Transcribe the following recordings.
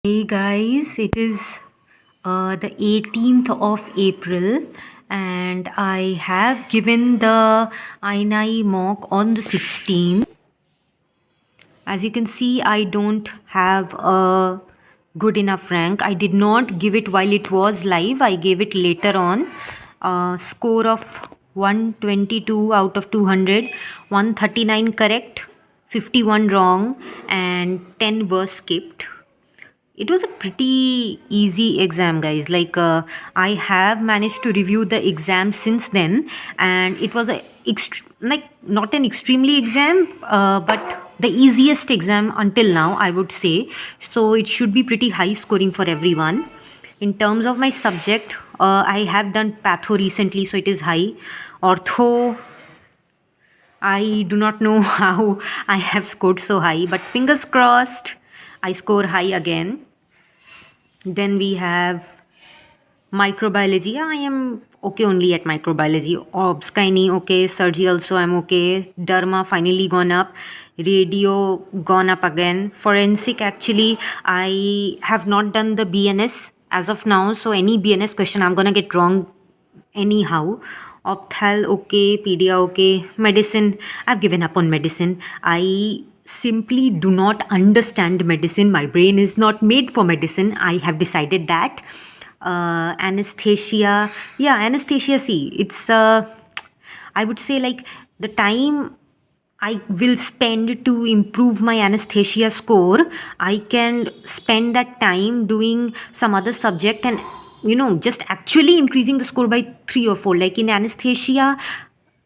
Hey guys, it is the 18th of April and I have given the INI mock on the 16th. As you can see, I don't have a good enough rank. I did not give it while it was live. I gave it later on. Score of 122 out of 200, 139 correct, 51 wrong, and 10 were skipped. It was a pretty easy exam, guys. I have managed to review the exam since then, and it was not an extremely exam, but the easiest exam until now, I would say. So it should be pretty high scoring for everyone. In terms of my subject, I have done patho recently, so it is high. Ortho, I do not know how I have scored so high, but fingers crossed, I score high again. Then we have microbiology. I am okay only at microbiology. Obs gynae okay. Surgery also I'm okay. Derma finally gone up. Radio gone up again. Forensic actually I have not done the BNS as of now. So any BNS question I'm gonna get wrong anyhow. Opthal okay. Pedia okay. Medicine I've given up on medicine. I simply do not understand medicine. My brain is not made for medicine. I have decided that. Anesthesia, yeah, anesthesia. See, it's I would say like the time I will spend to improve my anesthesia score, I can spend that time doing some other subject and just actually increasing the score by 3 or 4. Like in anesthesia,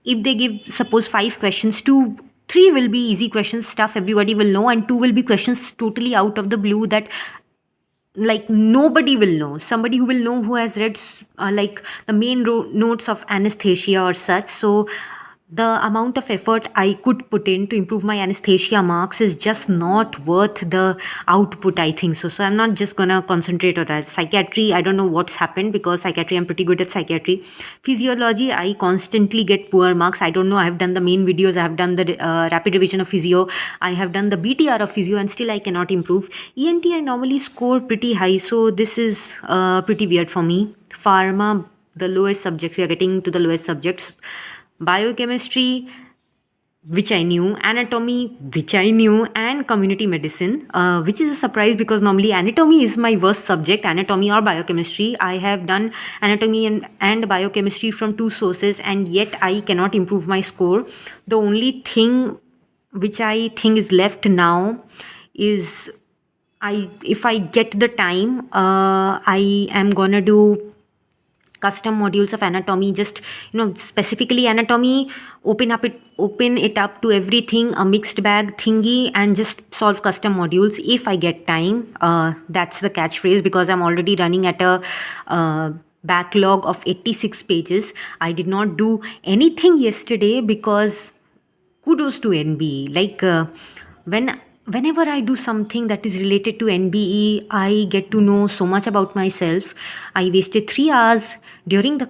if they give suppose 5 questions, three will be easy questions, stuff everybody will know, and two will be questions totally out of the blue that like nobody will know. Somebody who will know, who has read like the main notes of anesthesia or such. So the amount of effort I could put in to improve my anesthesia marks is just not worth the output, I think so I'm not just gonna concentrate on that. Psychiatry, I don't know what's happened, because psychiatry I'm pretty good at psychiatry. Physiology, I constantly get poor marks. I don't know, I have done the main videos, I have done the rapid revision of physio, I have done the BTR of physio, and still I cannot improve. ENT I normally score pretty high, so this is pretty weird for me. Pharma, the lowest subjects, we are getting to the lowest subjects. Biochemistry, which I knew, anatomy, which I knew, and community medicine, which is a surprise because normally anatomy is my worst subject, anatomy or biochemistry. I have done anatomy and biochemistry from two sources, and yet I cannot improve my score. The only thing which I think is left now is if I get the time, I am gonna do custom modules of anatomy, just specifically anatomy, open it up to everything, a mixed bag thingy, and just solve custom modules if I get time. That's the catchphrase, because I'm already running at a backlog of 86 pages. I did not do anything yesterday because kudos to NBE. Whenever I do something that is related to NBE, I get to know so much about myself. I wasted 3 hours during the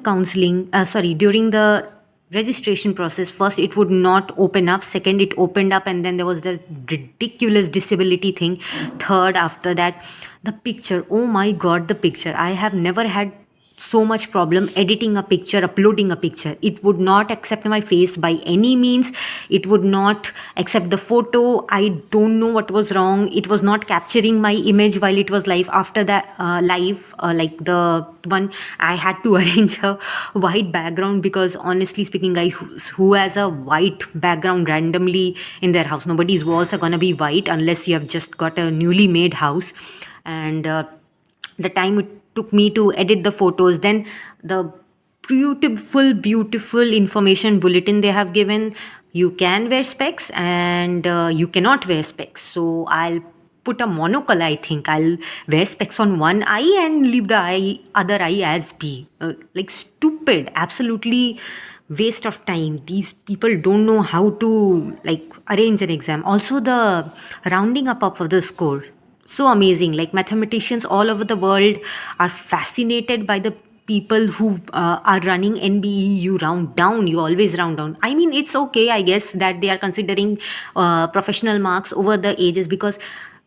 during the registration process. First, it would not open up. Second, it opened up, and then there was the ridiculous disability thing. Third, after that, the picture. Oh my God, the picture. I have never had so much problem editing a picture, uploading a picture. It would not accept my face by any means. It would not accept the photo. I don't know what was wrong. It was not capturing my image while it was live. After that like the one, I had to arrange a white background, because honestly speaking, guy who has a white background randomly in their house, nobody's walls are gonna be white unless you have just got a newly made house. And the time it took me to edit the photos, then the beautiful information bulletin they have given. You can wear specs and you cannot wear specs. So I'll put a monocle. I think I'll wear specs on one eye and leave the other eye as B. Like stupid, absolutely waste of time. These people don't know how to like arrange an exam. Also the rounding up of the score, so amazing. Like mathematicians all over the world are fascinated by the people who are running NBE. You round down, you always round down. I mean, it's okay, I guess, that they are considering professional marks over the ages, because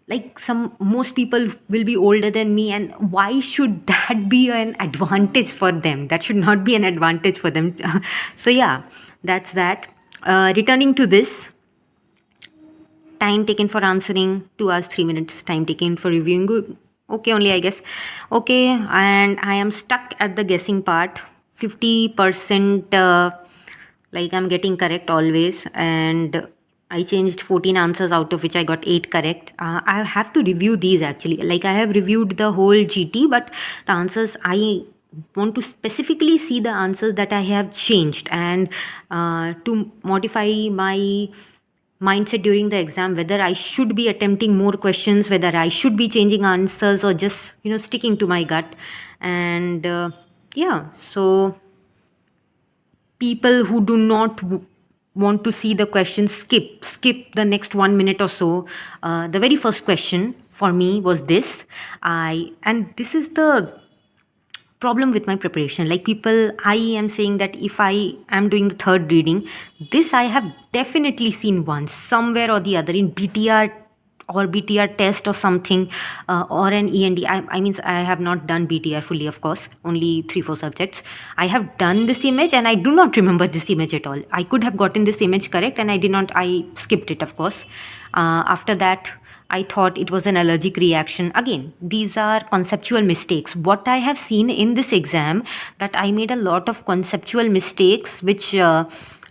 like most people will be older than me, and why should that be an advantage for them? That should not be an advantage for them. So yeah, that's that. Returning to this, time taken for answering 2 hours 3 minutes, time taken for reviewing good, okay only, I guess. Okay, and I am stuck at the guessing part. 50%, like I'm getting correct always, and I changed 14 answers, out of which I got 8 correct. I have to review these actually. Like I have reviewed the whole GT, but the answers, I want to specifically see the answers that I have changed, and to modify my mindset during the exam, whether I should be attempting more questions, whether I should be changing answers, or just sticking to my gut. And yeah, so people who do not want to see the question, skip the next 1 minute or so. The very first question for me was this. And this is the problem with my preparation. Like people, I am saying that if I am doing the third reading, this I have definitely seen once somewhere or the other in BTR or BTR test or something, or an END. I mean, I have not done BTR fully, of course, only 3-4 subjects. I have done this image and I do not remember this image at all. I could have gotten this image correct and I did not, I skipped it, of course. After that, I thought it was an allergic reaction. Again, these are conceptual mistakes. What I have seen in this exam, that I made a lot of conceptual mistakes, which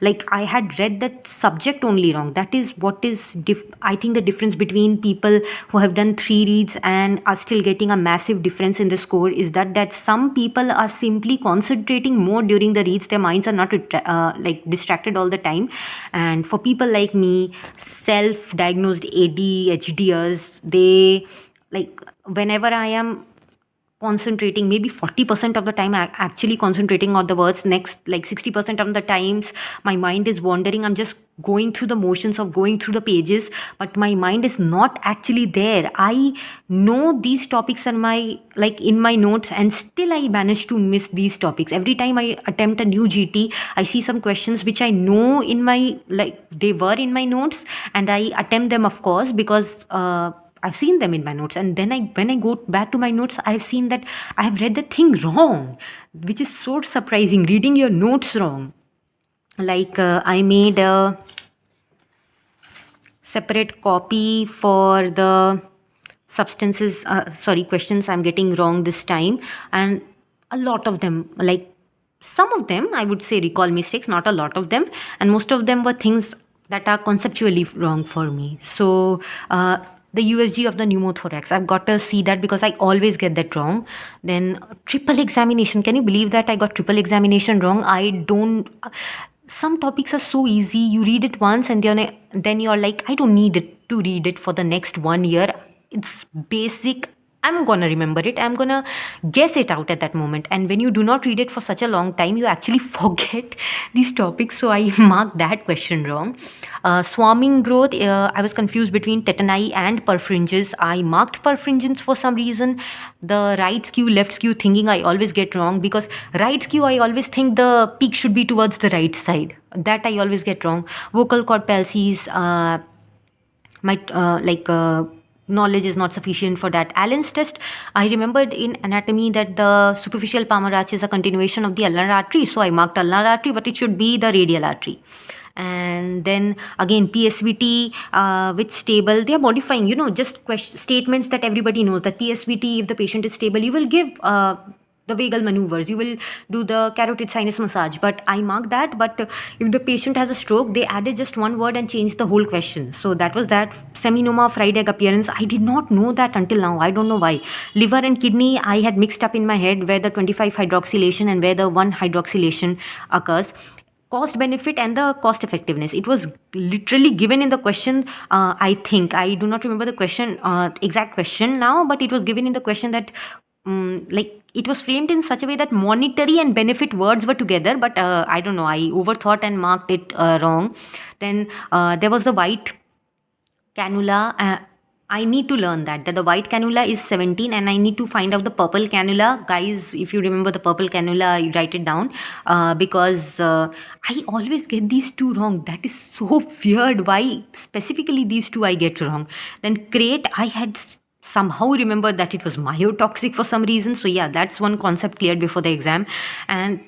like I had read that subject only wrong. That is what is, I think, the difference between people who have done 3 reads and are still getting a massive difference in the score, is that some people are simply concentrating more during the reads. Their minds are not like distracted all the time. And for people like me, self-diagnosed ADHDers, they, like, whenever I am concentrating, maybe 40% of the time I actually concentrating on the words, next like 60% of the times my mind is wandering. I'm just going through the motions of going through the pages, but my mind is not actually there. I know these topics are my, like, in my notes, and still I manage to miss these topics. Every time I attempt a new GT, I see some questions which I know in my, like, they were in my notes, and I attempt them, of course, because I've seen them in my notes, and then when I go back to my notes, I've seen that I have read the thing wrong, which is so surprising. Reading your notes wrong. Like I made a separate copy for the substances. Sorry, questions I'm getting wrong this time, and a lot of them, like some of them, I would say recall mistakes, not a lot of them, and most of them were things that are conceptually wrong for me. So the USG of the pneumothorax, I've got to see that because I always get that wrong. Then triple examination, can you believe that I got triple examination wrong? I don't, some topics are so easy, you read it once and then you're like, I don't need it to read it for the next 1 year. It's basic, I'm gonna remember it, I'm gonna guess it out at that moment. And when you do not read it for such a long time, you actually forget these topics. So I marked that question wrong. Swarming growth, I was confused between tetani and perfringes. I marked perfringens for some reason. The right skew, left skew thinking I always get wrong, because right skew, I always think the peak should be towards the right side. That I always get wrong. Vocal cord palsies, knowledge is not sufficient for that. Allen's test, I remembered in anatomy that the superficial palmar arch is a continuation of the ulnar artery, so I marked ulnar artery, but it should be the radial artery. And then again, PSVT, which stable, they are modifying, just statements that everybody knows, that PSVT, if the patient is stable, you will give the vagal maneuvers, you will do the carotid sinus massage, but I marked that. But if the patient has a stroke, they added just one word and changed the whole question. So that was that. Seminoma, fried egg appearance, I did not know that until now, I don't know why. Liver and kidney, I had mixed up in my head where the 25 hydroxylation and where the 1 hydroxylation occurs. Cost benefit and the cost effectiveness, it was literally given in the question. I think, I do not remember the question, exact question now, but it was given in the question that like it was framed in such a way that monetary and benefit words were together, but I don't know, I overthought and marked it wrong. Then there was the white cannula. I need to learn that the white cannula is 17 and I need to find out the purple cannula. Guys, if you remember the purple cannula, you write it down, because I always get these two wrong. That is so weird. Why specifically these two I get wrong? Then crate, I had somehow remembered that it was myotoxic for some reason. So yeah, that's one concept cleared before the exam. And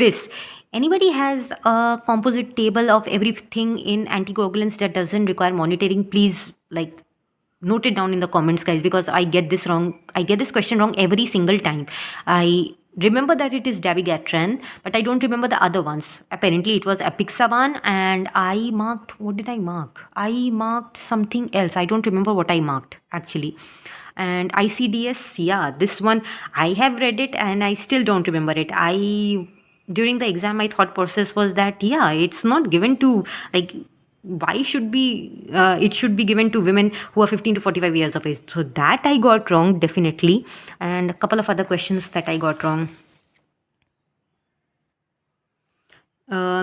this, anybody has a composite table of everything in anticoagulants that doesn't require monitoring, please like note it down in the comments, guys, because I get this wrong. I get this question wrong every single time. I remember that it is dabigatran, but I don't remember the other ones. Apparently it was apixaban, and I marked, what did I mark? I marked something else. I don't remember what I marked actually. And ICDS, yeah, this one I have read it and I still don't remember it. I During the exam my thought process was that yeah, it's not given to, like, why should be it should be given to women who are 15 to 45 years of age. So that I got wrong definitely. And a couple of other questions that I got wrong.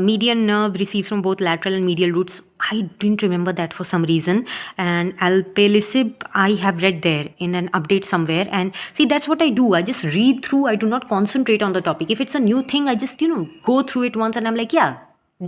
Median nerve receives from both lateral and medial roots. I didn't remember that for some reason. And alpelisib, I have read there in an update somewhere. And see, that's what I do. I just read through. I do not concentrate on the topic. If it's a new thing, I just, go through it once and I'm like, yeah,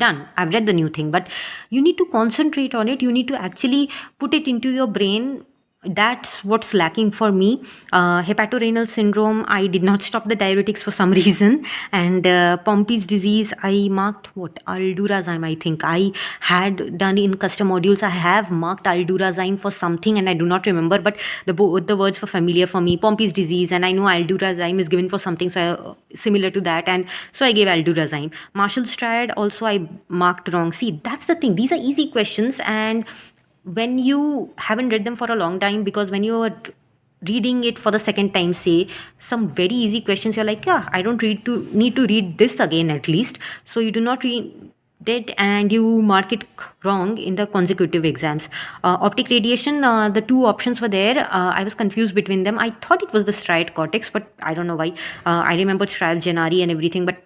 done. I've read the new thing. But you need to concentrate on it. You need to actually put it into your brain. That's what's lacking for me. Hepatorenal syndrome, I did not stop the diuretics for some reason. And Pompey's disease, I marked what? Aldurazyme, I think. I had done in custom modules, I have marked aldurazyme for something and I do not remember, but the words were familiar for me. Pompey's disease, and I know aldurazyme is given for something similar to that. And so I gave aldurazyme. Marshall's triad, also I marked wrong. See, that's the thing. These are easy questions, and when you haven't read them for a long time, because when you're reading it for the second time, say some very easy questions, you're like, yeah, I don't need to read this again at least. So you do not read it and you mark it wrong in the consecutive exams. Optic radiation, the two options were there. I was confused between them. I thought it was the striate cortex, but I don't know why. I remembered striate genari and everything, but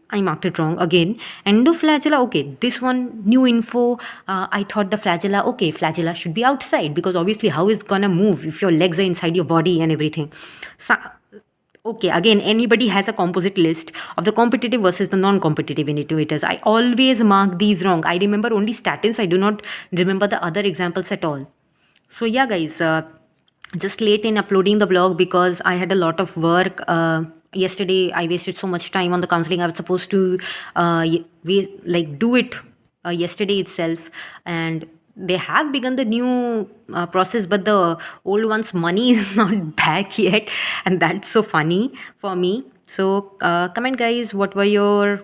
I marked it wrong again. Endoflagella, okay, this one new info. I thought the flagella, okay, flagella should be outside, because obviously how is it gonna move if your legs are inside your body and everything. So, okay, again, anybody has a composite list of the competitive versus the non-competitive innovators. I always mark these wrong. I remember only statins. I do not remember the other examples at all. So yeah, guys, just late in uploading the blog because I had a lot of work. Yesterday I wasted so much time on the counseling. I was supposed to do it yesterday itself, and they have begun the new process, but the old one's money is not back yet, and that's so funny for me. So comment, guys, what were your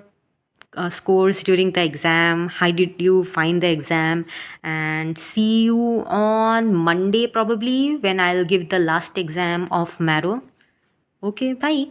scores during the exam? How did you find the exam? And see you on Monday probably, when I'll give the last exam of marrow. Okay, bye.